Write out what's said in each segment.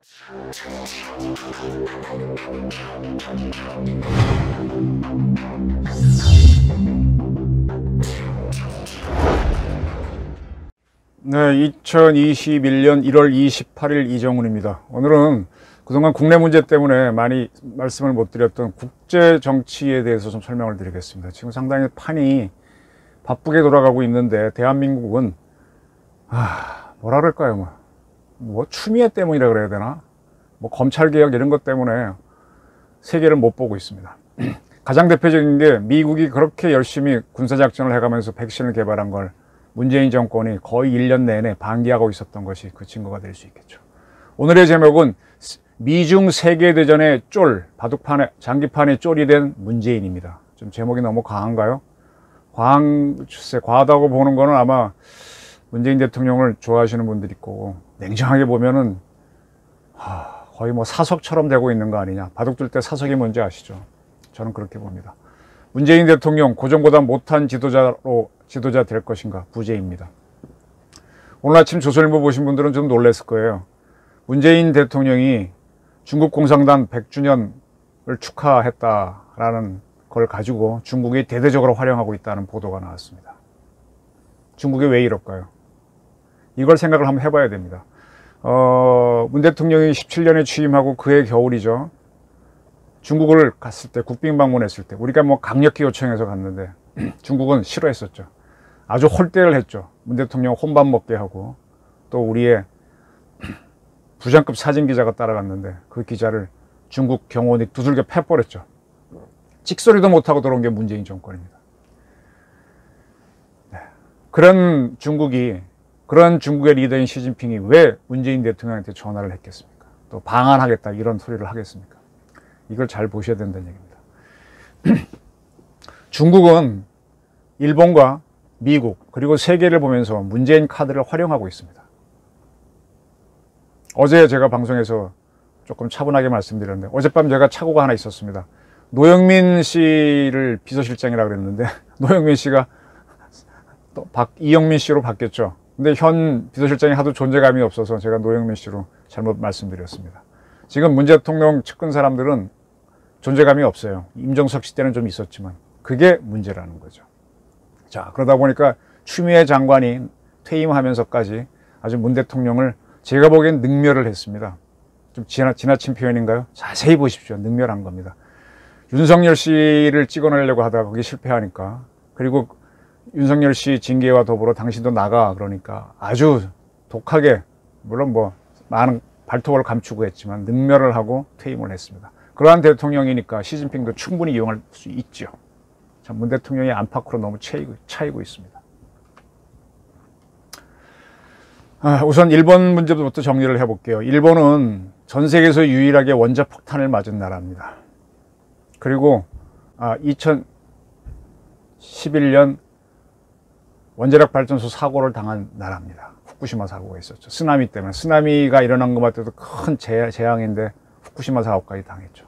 네, 2021년 1월 28일 이정훈입니다. 오늘은 그동안 국내 문제 때문에 많이 말씀을 못 드렸던 국제 정치에 대해서 좀 설명을 드리겠습니다. 지금 상당히 판이 바쁘게 돌아가고 있는데 대한민국은 뭐라 그럴까요? 뭐 추미애 때문이라 그래야 되나? 뭐 검찰개혁 이런 것 때문에 세계를 못 보고 있습니다. 가장 대표적인 게 미국이 그렇게 열심히 군사작전을 해가면서 백신을 개발한 걸 문재인 정권이 거의 1년 내내 방기하고 있었던 것이 그 증거가 될 수 있겠죠. 오늘의 제목은 미중 세계대전의 쫄, 바둑판에, 장기판의 쫄이 된 문재인입니다. 좀 제목이 너무 과한가요? 과하다고 보는 거는 아마 문재인 대통령을 좋아하시는 분들이 있고, 냉정하게 보면은 거의 뭐 사석처럼 되고 있는 거 아니냐. 바둑 둘 때 사석이 뭔지 아시죠? 저는 그렇게 봅니다. 문재인 대통령 고전보다 못한 지도자 될 것인가? 부재입니다. 오늘 아침 조선일보 보신 분들은 좀 놀랐을 거예요. 문재인 대통령이 중국 공산당 100주년을 축하했다라는 걸 가지고 중국이 대대적으로 활용하고 있다는 보도가 나왔습니다. 중국이 왜 이럴까요? 이걸 생각을 한번 해봐야 됩니다. 문 대통령이 17년에 취임하고 그해 겨울이죠. 중국을 갔을 때, 국빈 방문했을 때, 우리가 뭐 강력히 요청해서 갔는데 중국은 싫어했었죠. 아주 홀대를 했죠. 문 대통령 혼밥 먹게 하고, 또 우리의 부장급 사진 기자가 따라갔는데 그 기자를 중국 경호원이 두들겨 패버렸죠. 찍소리도 못하고 들어온 게 문재인 정권입니다. 네. 그런 중국의 리더인 시진핑이 왜 문재인 대통령한테 전화를 했겠습니까? 또 방한하겠다 이런 소리를 하겠습니까? 이걸 잘 보셔야 된다는 얘기입니다. 중국은 일본과 미국 그리고 세계를 보면서 문재인 카드를 활용하고 있습니다. 어제 제가 방송에서 조금 차분하게 말씀드렸는데, 어젯밤 제가 착오가 하나 있었습니다. 노영민 씨를 비서실장이라고 그랬는데 노영민 씨가 또 이영민 씨로 바뀌었죠. 근데 현 비서실장이 하도 존재감이 없어서 제가 노영민 씨로 잘못 말씀드렸습니다. 지금 문 대통령 측근 사람들은 존재감이 없어요. 임종석 씨 때는 좀 있었지만 그게 문제라는 거죠. 자, 그러다 보니까 추미애 장관이 퇴임하면서까지 아주 문 대통령을 제가 보기엔 능멸을 했습니다. 좀 지나친 표현인가요? 자세히 보십시오. 능멸한 겁니다. 윤석열 씨를 찍어내려고 하다가 거기 실패하니까, 그리고 윤석열 씨 징계와 더불어 당신도 나가 그러니까 아주 독하게, 물론 뭐 많은 발톱을 감추고 했지만 능멸을 하고 퇴임을 했습니다. 그러한 대통령이니까 시진핑도 충분히 이용할 수 있죠. 참, 문 대통령이 안팎으로 너무 차이고 있습니다. 우선 일본 문제부터 정리를 해볼게요. 일본은 전 세계에서 유일하게 원자폭탄을 맞은 나라입니다. 그리고 2011년 원자력 발전소 사고를 당한 나라입니다. 후쿠시마 사고가 있었죠. 쓰나미 때문에. 쓰나미가 일어난 것만 해도 큰 재앙인데 후쿠시마 사고까지 당했죠.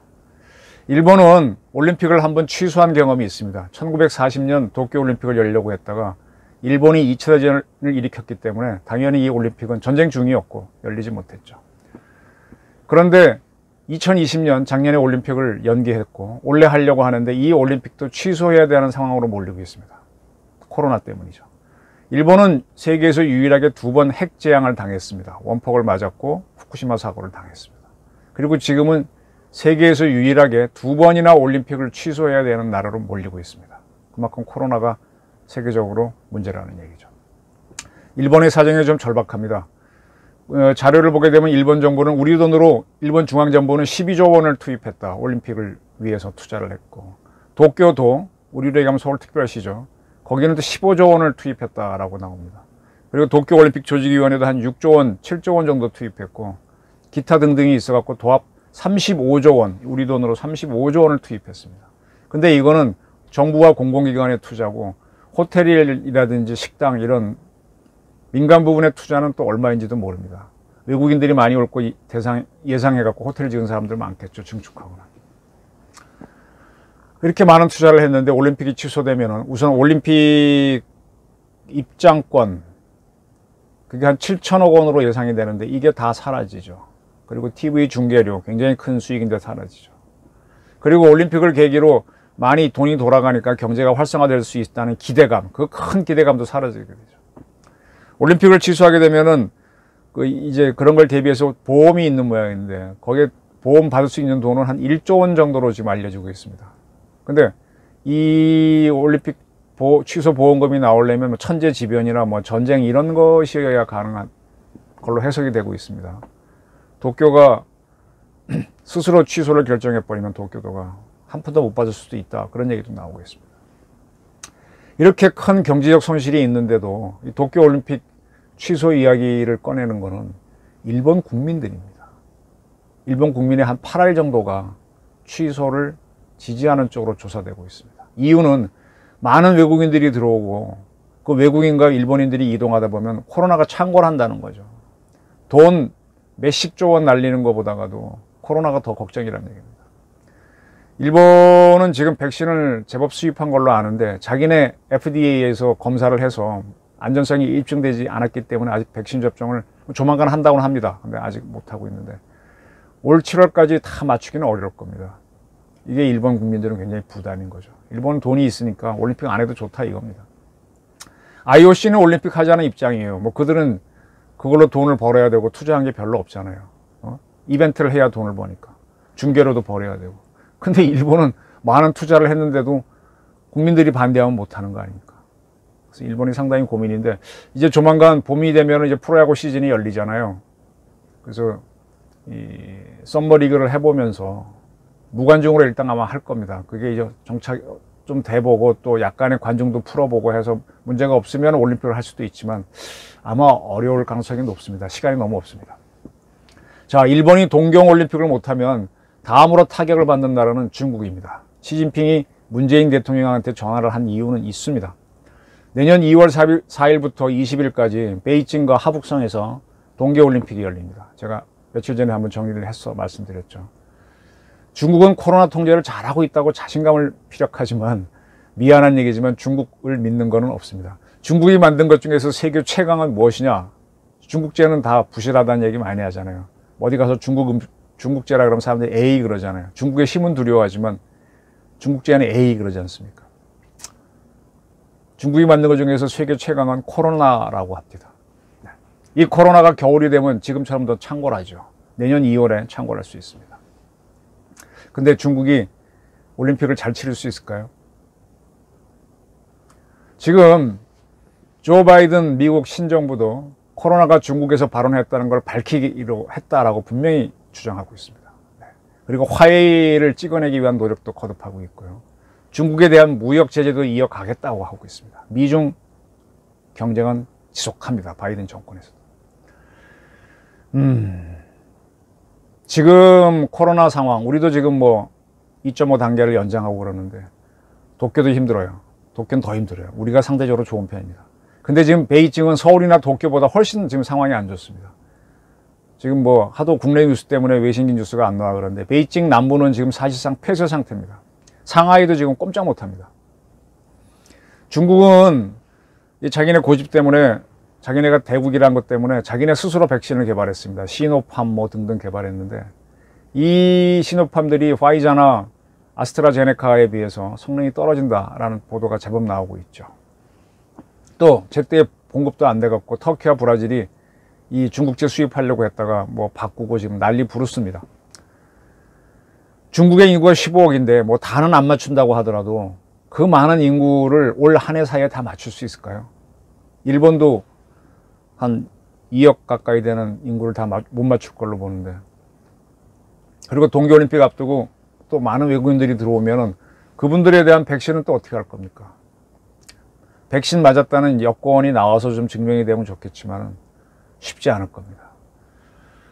일본은 올림픽을 한번 취소한 경험이 있습니다. 1940년 도쿄올림픽을 열려고 했다가 일본이 2차 대전을 일으켰기 때문에 당연히 이 올림픽은 전쟁 중이었고 열리지 못했죠. 그런데 2020년 작년에 올림픽을 연기했고 올해 하려고 하는데 이 올림픽도 취소해야 되는 상황으로 몰리고 있습니다. 코로나 때문이죠. 일본은 세계에서 유일하게 2번 핵 재앙을 당했습니다. 원폭을 맞았고 후쿠시마 사고를 당했습니다. 그리고 지금은 세계에서 유일하게 2번이나 올림픽을 취소해야 되는 나라로 몰리고 있습니다. 그만큼 코로나가 세계적으로 문제라는 얘기죠. 일본의 사정이 좀 절박합니다. 자료를 보게 되면 일본 정부는 우리 돈으로, 일본 중앙정부는 12조 원을 투입했다. 올림픽을 위해서 투자를 했고, 도쿄도, 우리로 얘기하면 서울특별시죠. 거기는 또 15조 원을 투입했다라고 나옵니다. 그리고 도쿄올림픽 조직위원회도 한 6조 원, 7조 원 정도 투입했고, 기타 등등이 있어갖고 도합 35조 원, 우리 돈으로 35조 원을 투입했습니다. 근데 이거는 정부와 공공기관의 투자고, 호텔이라든지 식당 이런 민간 부분의 투자는 또 얼마인지도 모릅니다. 외국인들이 많이 올 거 예상해갖고 호텔 지은 사람들 많겠죠. 증축하거나. 이렇게 많은 투자를 했는데 올림픽이 취소되면 우선 올림픽 입장권, 그게 한 7천억 원으로 예상이 되는데 이게 다 사라지죠. 그리고 TV 중계료 굉장히 큰 수익인데 사라지죠. 그리고 올림픽을 계기로 많이 돈이 돌아가니까 경제가 활성화될 수 있다는 기대감, 그 큰 기대감도 사라지게 되죠. 올림픽을 취소하게 되면은 이제 그런 걸 대비해서 보험이 있는 모양인데 거기에 보험 받을 수 있는 돈은 한 1조 원 정도로 지금 알려지고 있습니다. 근데 이 올림픽 취소 보험금이 나오려면 뭐 천재지변이나 뭐 전쟁 이런 것이어야 가능한 걸로 해석이 되고 있습니다. 도쿄가 스스로 취소를 결정해버리면 도쿄도가 한 푼도 못 받을 수도 있다. 그런 얘기도 나오고 있습니다. 이렇게 큰 경제적 손실이 있는데도 이 도쿄올림픽 취소 이야기를 꺼내는 것은 일본 국민들입니다. 일본 국민의 한 8할 정도가 취소를 지지하는 쪽으로 조사되고 있습니다. 이유는 많은 외국인들이 들어오고 그 외국인과 일본인들이 이동하다 보면 코로나가 창궐한다는 거죠. 돈 몇십조 원 날리는 것보다가도 코로나가 더 걱정이라는 얘기입니다. 일본은 지금 백신을 제법 수입한 걸로 아는데 자기네 FDA에서 검사를 해서 안전성이 입증되지 않았기 때문에 아직 백신 접종을 조만간 한다고는 합니다. 근데 아직 못하고 있는데 올 7월까지 다 맞추기는 어려울 겁니다. 이게 일본 국민들은 굉장히 부담인 거죠. 일본은 돈이 있으니까 올림픽 안 해도 좋다 이겁니다. IOC는 올림픽 하자는 입장이에요. 뭐 그들은 그걸로 돈을 벌어야 되고 투자한 게 별로 없잖아요. 이벤트를 해야 돈을 버니까. 중계료도 벌어야 되고. 근데 일본은 많은 투자를 했는데도 국민들이 반대하면 못하는 거 아닙니까? 그래서 일본이 상당히 고민인데 이제 조만간 봄이 되면 이제 프로야구 시즌이 열리잖아요. 그래서 이 썸머리그를 해보면서 무관중으로 일단 아마 할 겁니다. 그게 이제 정착 좀 돼보고 또 약간의 관중도 풀어보고 해서 문제가 없으면 올림픽을 할 수도 있지만 아마 어려울 가능성이 높습니다. 시간이 너무 없습니다. 자, 일본이 동경올림픽을 못하면 다음으로 타격을 받는 나라는 중국입니다. 시진핑이 문재인 대통령한테 전화를 한 이유는 있습니다. 내년 2월 4일부터 20일까지 베이징과 하북성에서 동계올림픽이 열립니다. 제가 며칠 전에 한번 정리를 해서 말씀드렸죠. 중국은 코로나 통제를 잘하고 있다고 자신감을 피력하지만 미안한 얘기지만 중국을 믿는 것은 없습니다. 중국이 만든 것 중에서 세계 최강은 무엇이냐? 중국제는 다 부실하다는 얘기 많이 하잖아요. 어디 가서 중국제라 그러면 사람들이 에이 그러잖아요. 중국의 힘은 두려워하지만 중국제는 에이 그러지 않습니까? 중국이 만든 것 중에서 세계 최강은 코로나라고 합니다. 이 코로나가 겨울이 되면 지금처럼 더 창궐하죠. 내년 2월에 창궐할 수 있습니다. 근데 중국이 올림픽을 잘 치를 수 있을까요? 지금 조 바이든 미국 신정부도 코로나가 중국에서 발원했다는 걸 밝히기로 했다라고 분명히 주장하고 있습니다. 그리고 화해를 찍어내기 위한 노력도 거듭하고 있고요. 중국에 대한 무역 제재도 이어가겠다고 하고 있습니다. 미중 경쟁은 지속합니다. 바이든 정권에서도. 지금 코로나 상황, 우리도 지금 뭐 2.5 단계를 연장하고 그러는데 도쿄도 힘들어요. 도쿄는 더 힘들어요. 우리가 상대적으로 좋은 편입니다. 근데 지금 베이징은 서울이나 도쿄보다 훨씬 지금 상황이 안 좋습니다. 지금 뭐 하도 국내 뉴스 때문에 외신기 뉴스가 안 나와 그러는데 베이징 남부는 지금 사실상 폐쇄 상태입니다. 상하이도 지금 꼼짝 못합니다. 중국은 자기네 고집 때문에 자기네가 대국이라는 것 때문에 자기네 스스로 백신을 개발했습니다. 시노팜 뭐 등등 개발했는데 이 시노팜들이 화이자나 아스트라제네카에 비해서 성능이 떨어진다라는 보도가 제법 나오고 있죠. 또 제때 공급도 안 돼갖고 터키와 브라질이 이 중국제 수입하려고 했다가 뭐 바꾸고 지금 난리 부르습니다. 중국의 인구가 15억인데 뭐 다는 안 맞춘다고 하더라도 그 많은 인구를 올 한 해 사이에 다 맞출 수 있을까요? 일본도 한 2억 가까이 되는 인구를 다 못 맞출 걸로 보는데, 그리고 동계올림픽 앞두고 또 많은 외국인들이 들어오면은 그분들에 대한 백신은 또 어떻게 할 겁니까? 백신 맞았다는 여권이 나와서 좀 증명이 되면 좋겠지만 쉽지 않을 겁니다.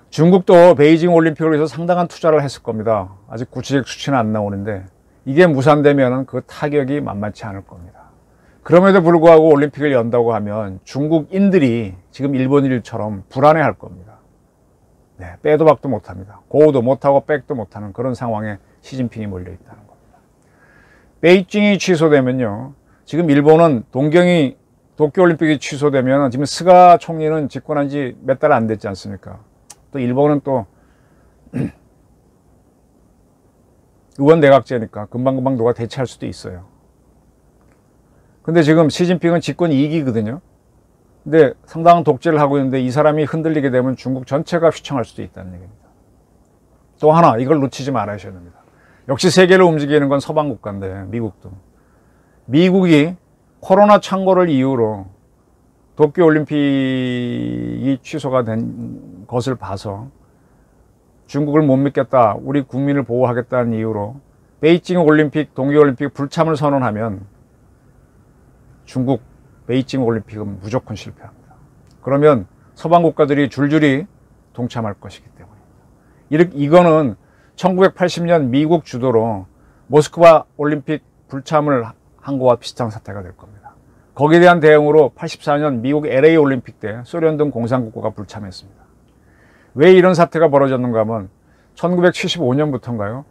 중국도 베이징 올림픽을 위해서 상당한 투자를 했을 겁니다. 아직 구체적 수치는 안 나오는데 이게 무산되면 그 타격이 만만치 않을 겁니다. 그럼에도 불구하고 올림픽을 연다고 하면 중국인들이 지금 일본인들처럼 불안해할 겁니다. 네, 빼도 박도 못합니다. 고도 못하고 백도 못하는 그런 상황에 시진핑이 몰려있다는 겁니다. 베이징이 취소되면요, 지금 일본은 도쿄올림픽이 취소되면 지금 스가 총리는 집권한 지 몇 달 안 됐지 않습니까? 또 일본은 또 의원 내각제니까 금방금방 누가 대체할 수도 있어요. 근데 지금 시진핑은 집권 2기거든요. 근데 상당한 독재를 하고 있는데 이 사람이 흔들리게 되면 중국 전체가 휘청할 수도 있다는 얘기입니다. 또 하나, 이걸 놓치지 말아야 됩니다. 역시 세계를 움직이는 건 서방 국가인데, 미국도. 미국이 코로나 창궐을 이유로 도쿄올림픽이 취소가 된 것을 봐서 중국을 못 믿겠다, 우리 국민을 보호하겠다는 이유로 베이징 올림픽, 동계올림픽 불참을 선언하면 중국 베이징 올림픽은 무조건 실패합니다. 그러면 서방 국가들이 줄줄이 동참할 것이기 때문입니다. 이거는 1980년 미국 주도로 모스크바 올림픽 불참을 한 거와 비슷한 사태가 될 겁니다. 거기에 대한 대응으로 84년 미국 LA 올림픽 때 소련 등 공산국가가 불참했습니다. 왜 이런 사태가 벌어졌는가 하면 1975년부터인가요?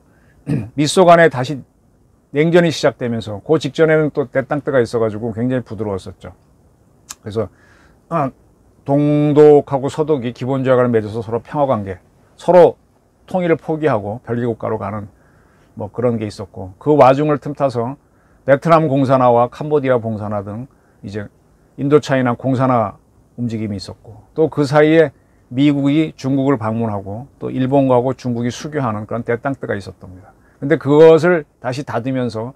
미소 간에 다시 냉전이 시작되면서 그 직전에는 또 대땅때가 있어가지고 굉장히 부드러웠었죠. 그래서 동독하고 서독이 기본조약을 맺어서 서로 평화관계, 서로 통일을 포기하고 별개 국가로 가는 뭐 그런 게 있었고, 그 와중을 틈타서 베트남 공산화와 캄보디아 공산화 등 이제 인도차이나 공산화 움직임이 있었고, 또 그 사이에 미국이 중국을 방문하고 또 일본하고 중국이 수교하는 그런 대땅때가 있었답니다. 근데 그것을 다시 닫으면서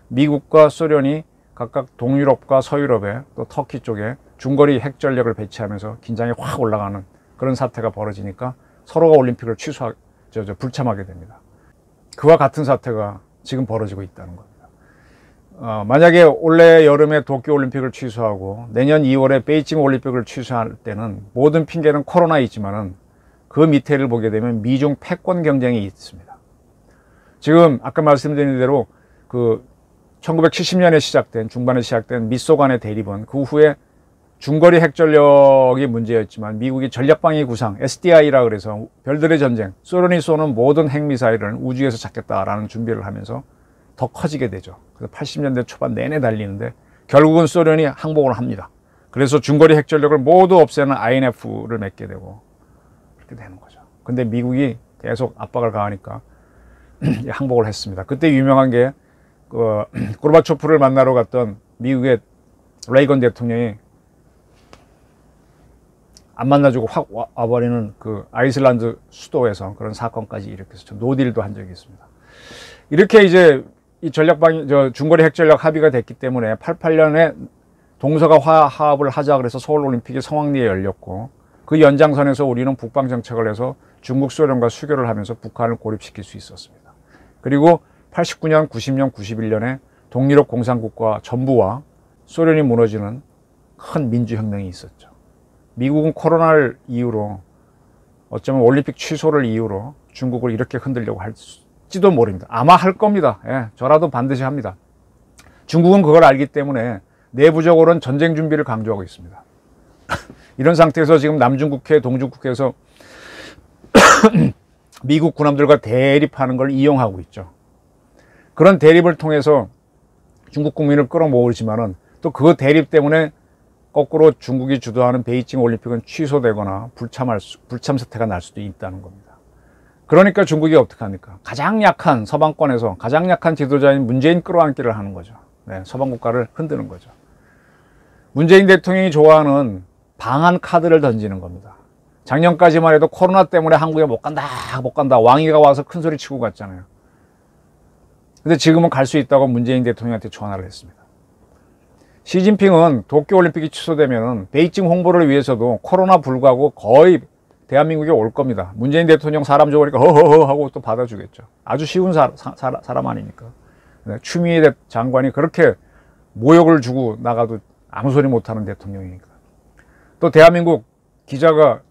미국과 소련이 각각 동유럽과 서유럽에 또 터키 쪽에 중거리 핵전력을 배치하면서 긴장이 확 올라가는 그런 사태가 벌어지니까 서로가 올림픽을 불참하게 됩니다. 그와 같은 사태가 지금 벌어지고 있다는 겁니다. 만약에 올해 여름에 도쿄올림픽을 취소하고 내년 2월에 베이징 올림픽을 취소할 때는 모든 핑계는 코로나이지만은 그 밑에를 보게 되면 미중 패권 경쟁이 있습니다. 지금 아까 말씀드린 대로 그 1970년에 시작된, 중반에 시작된 미소 간의 대립은 그 후에 중거리 핵전력이 문제였지만 미국이 전략방위 구상 SDI라 그래서 별들의 전쟁, 소련이 쏘는 모든 핵미사일을 우주에서 잡겠다라는 준비를 하면서 더 커지게 되죠. 그래서 80년대 초반 내내 달리는데 결국은 소련이 항복을 합니다. 그래서 중거리 핵전력을 모두 없애는 INF를 맺게 되고 그렇게 되는 거죠. 근데 미국이 계속 압박을 가하니까 항복을 했습니다. 그때 유명한 게 고르바초프를 만나러 갔던 미국의 레이건 대통령이 안 만나주고 확 와버리는 그 아이슬란드 수도에서 그런 사건까지 일으켜서 노딜도 한 적이 있습니다. 이렇게 이제 이 중거리 핵전력 합의가 됐기 때문에 88년에 동서가 화합을 하자 그래서 서울올림픽이 성황리에 열렸고, 그 연장선에서 우리는 북방 정책을 해서 중국, 소련과 수교를 하면서 북한을 고립시킬 수 있었습니다. 그리고 89년, 90년, 91년에 동유럽 공산국가 전부와 소련이 무너지는 큰 민주혁명이 있었죠. 미국은 코로나를 이유로, 어쩌면 올림픽 취소를 이유로 중국을 이렇게 흔들려고 할지도 모릅니다. 아마 할 겁니다. 예, 저라도 반드시 합니다. 중국은 그걸 알기 때문에 내부적으로는 전쟁 준비를 강조하고 있습니다. 이런 상태에서 지금 남중국해, 동중국해에서 미국 군함들과 대립하는 걸 이용하고 있죠. 그런 대립을 통해서 중국 국민을 끌어모으지만은 또 그 대립 때문에 거꾸로 중국이 주도하는 베이징 올림픽은 취소되거나 불참 사태가 날 수도 있다는 겁니다. 그러니까 중국이 어떻게 합니까? 가장 약한 서방권에서 가장 약한 지도자인 문재인 끌어안기를 하는 거죠. 네, 서방 국가를 흔드는 거죠. 문재인 대통령이 좋아하는 방한 카드를 던지는 겁니다. 작년까지만 해도 코로나 때문에 한국에 못 간다, 왕이가 와서 큰 소리 치고 갔잖아요. 근데 지금은 갈 수 있다고 문재인 대통령한테 전화를 했습니다. 시진핑은 도쿄올림픽이 취소되면 베이징 홍보를 위해서도 코로나 불구하고 거의 대한민국에 올 겁니다. 문재인 대통령 사람 좋으니까 허허허 하고 또 받아주겠죠. 아주 쉬운 사람 아니니까. 추미애 장관이 그렇게 모욕을 주고 나가도 아무 소리 못하는 대통령이니까. 또 대한민국 기자가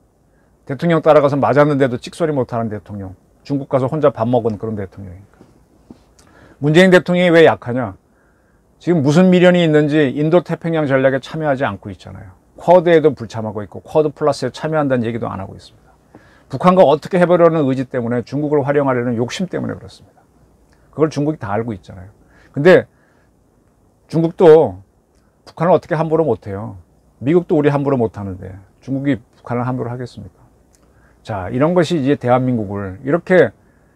대통령 따라가서 맞았는데도 찍소리 못하는 대통령. 중국 가서 혼자 밥 먹은 그런 대통령이니까. 문재인 대통령이 왜 약하냐? 지금 무슨 미련이 있는지 인도태평양 전략에 참여하지 않고 있잖아요. 쿼드에도 불참하고 있고 쿼드 플러스에 참여한다는 얘기도 안 하고 있습니다. 북한과 어떻게 해보려는 의지 때문에 중국을 활용하려는 욕심 때문에 그렇습니다. 그걸 중국이 다 알고 있잖아요. 근데 중국도 북한을 어떻게 함부로 못해요. 미국도 우리 함부로 못하는데 중국이 북한을 함부로 하겠습니까? 자, 이런 것이 이제 대한민국을 이렇게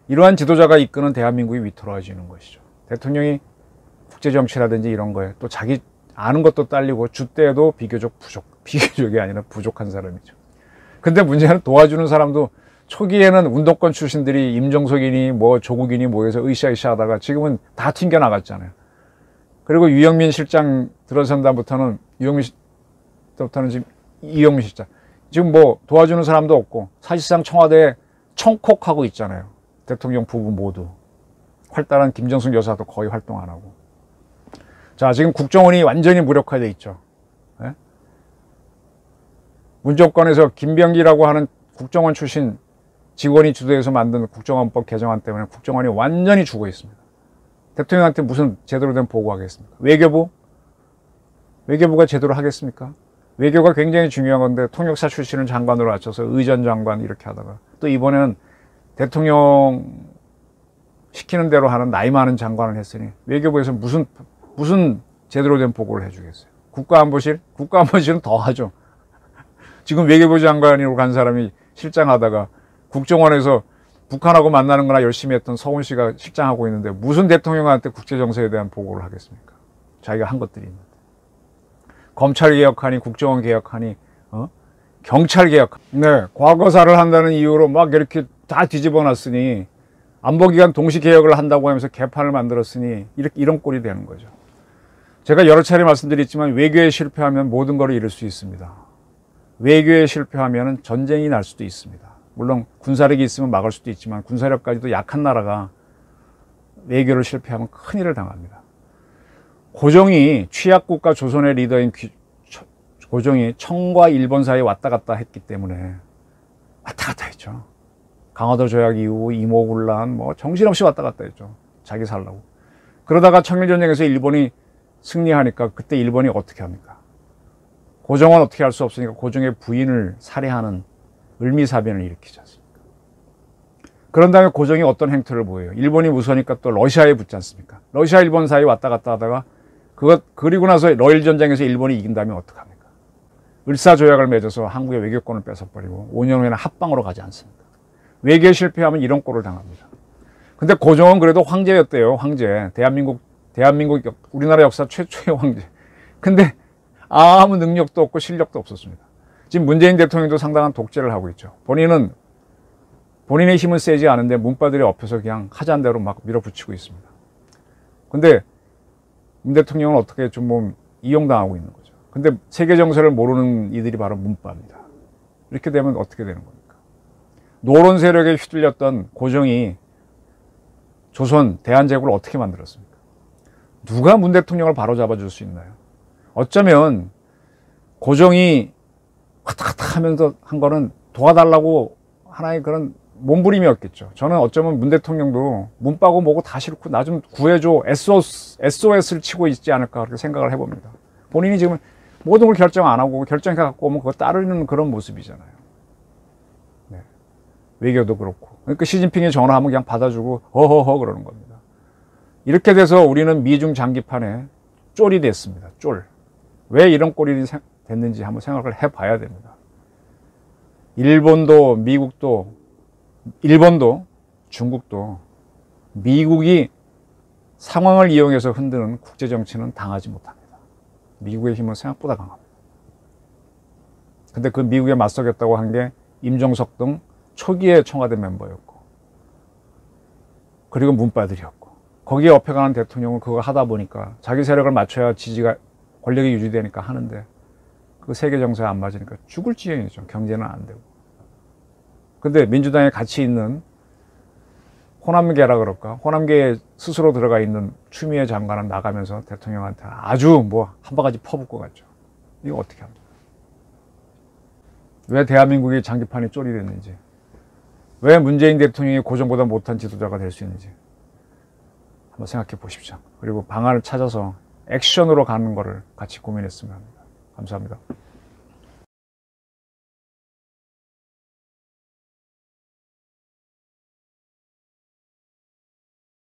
이러한 지도자가 이끄는 대한민국이 위태로워지는 것이죠. 대통령이 국제정치라든지 이런 거에 또 자기 아는 것도 딸리고 줏대도 비교적이 아니라 부족한 사람이죠. 근데 문제는 도와주는 사람도 초기에는 운동권 출신들이 임종석이니 뭐 조국이니 뭐해서 으쌰으쌰 하다가 지금은 다 튕겨 나갔잖아요. 그리고 유영민 실장 들어선 다음부터는 지금 이영민 실장 지금 뭐 도와주는 사람도 없고 사실상 청와대에 청콕하고 있잖아요. 대통령 부부 모두. 활달한 김정숙 여사도 거의 활동 안 하고. 자, 지금 국정원이 완전히 무력화되어 있죠. 네? 문정권에서 김병기라고 하는 국정원 출신 직원이 주도해서 만든 국정원법 개정안 때문에 국정원이 완전히 죽어 있습니다. 대통령한테 무슨 제대로 된 보고하겠습니까? 외교부가 제대로 하겠습니까? 외교가 굉장히 중요한 건데 통역사 출신을 장관으로 맞춰서 의전 장관 이렇게 하다가 또 이번에는 대통령 시키는 대로 하는 나이 많은 장관을 했으니 외교부에서 무슨 제대로 된 보고를 해주겠어요. 국가안보실은 더 하죠. 지금 외교부 장관으로 간 사람이 실장하다가 국정원에서 북한하고 만나는 거나 열심히 했던 서훈 씨가 실장하고 있는데 무슨 대통령한테 국제정세에 대한 보고를 하겠습니까? 자기가 한 것들이 있는데. 검찰 개혁하니 국정원 개혁하니 경찰 개혁. 네, 과거사를 한다는 이유로 막 이렇게 다 뒤집어 놨으니 안보기관 동시 개혁을 한다고 하면서 개판을 만들었으니 이런 꼴이 되는 거죠. 제가 여러 차례 말씀드렸지만 외교에 실패하면 모든 걸 잃을 수 있습니다. 외교에 실패하면 전쟁이 날 수도 있습니다. 물론 군사력이 있으면 막을 수도 있지만 군사력까지도 약한 나라가 외교를 실패하면 큰일을 당합니다. 고종이 취약국가 조선의 리더인 고종이 청과 일본 사이에 왔다 갔다 했기 때문에 왔다 갔다 했죠. 강화도 조약 이후 이모군란 뭐 정신없이 왔다 갔다 했죠. 자기 살라고. 그러다가 청일전쟁에서 일본이 승리하니까 그때 일본이 어떻게 합니까? 고종은 어떻게 할 수 없으니까 고종의 부인을 살해하는 을미사변을 일으키지 않습니까? 그런 다음에 고종이 어떤 행태를 보여요? 일본이 무서우니까 또 러시아에 붙지 않습니까? 러시아 일본 사이 왔다 갔다 하다가 그리고 나서 러일 전쟁에서 일본이 이긴 다음에 어떡합니까? 을사조약을 맺어서 한국의 외교권을 뺏어버리고 5년 후에는 합방으로 가지 않습니까? 외교에 실패하면 이런 꼴을 당합니다. 근데 고종은 그래도 황제였대요. 황제. 대한민국 우리나라 역사 최초의 황제. 근데 아무 능력도 없고 실력도 없었습니다. 지금 문재인 대통령도 상당한 독재를 하고 있죠. 본인의 힘은 세지 않은데 문바들이 엎혀서 그냥 하자는 대로 막 밀어붙이고 있습니다. 근데 문 대통령은 어떻게 좀 이용당하고 있는 거죠. 근데 세계 정세를 모르는 이들이 바로 문바입니다. 이렇게 되면 어떻게 되는 겁니까? 노론 세력에 휘둘렸던 고종이 조선 대한제국을 어떻게 만들었습니까? 누가 문 대통령을 바로잡아 줄 수 있나요? 어쩌면 고종이 왔다 갔다 하면서 한 거는 도와달라고 하나의 그런 몸부림이었겠죠. 저는 어쩌면 문 대통령도 문바고 뭐고 다 싫고 나 좀 구해줘 SOS를 치고 있지 않을까 그렇게 생각을 해봅니다. 본인이 지금 모든 걸 결정 안 하고 결정해 갖고 오면 그거 따르는 그런 모습이잖아요. 네. 외교도 그렇고. 그러니까 시진핑이 전화하면 그냥 받아주고 허허허 그러는 겁니다. 이렇게 돼서 우리는 미중 장기판에 쫄이 됐습니다. 쫄. 왜 이런 꼴이 됐는지 한번 생각을 해봐야 됩니다. 일본도 중국도 미국이 상황을 이용해서 흔드는 국제정치는 당하지 못합니다. 미국의 힘은 생각보다 강합니다. 근데 그 미국에 맞서겠다고 한 게 임종석 등 초기의 청와대 멤버였고 그리고 문바들이었고 거기에 업혀가는 대통령은 그거 하다 보니까 자기 세력을 맞춰야 권력이 유지되니까 하는데 그 세계 정세에 안 맞으니까 죽을 지경이죠. 경제는 안 되고. 근데 민주당에 같이 있는 호남계라 그럴까? 호남계에 스스로 들어가 있는 추미애 장관은 나가면서 대통령한테 아주 뭐 한 바가지 퍼붓고 갔죠. 이거 어떻게 합니까? 왜 대한민국이 장기판이 쫄이 됐는지, 왜 문재인 대통령이 고종보다 못한 지도자가 될 수 있는지 한번 생각해 보십시오. 그리고 방안을 찾아서 액션으로 가는 거를 같이 고민했으면 합니다. 감사합니다.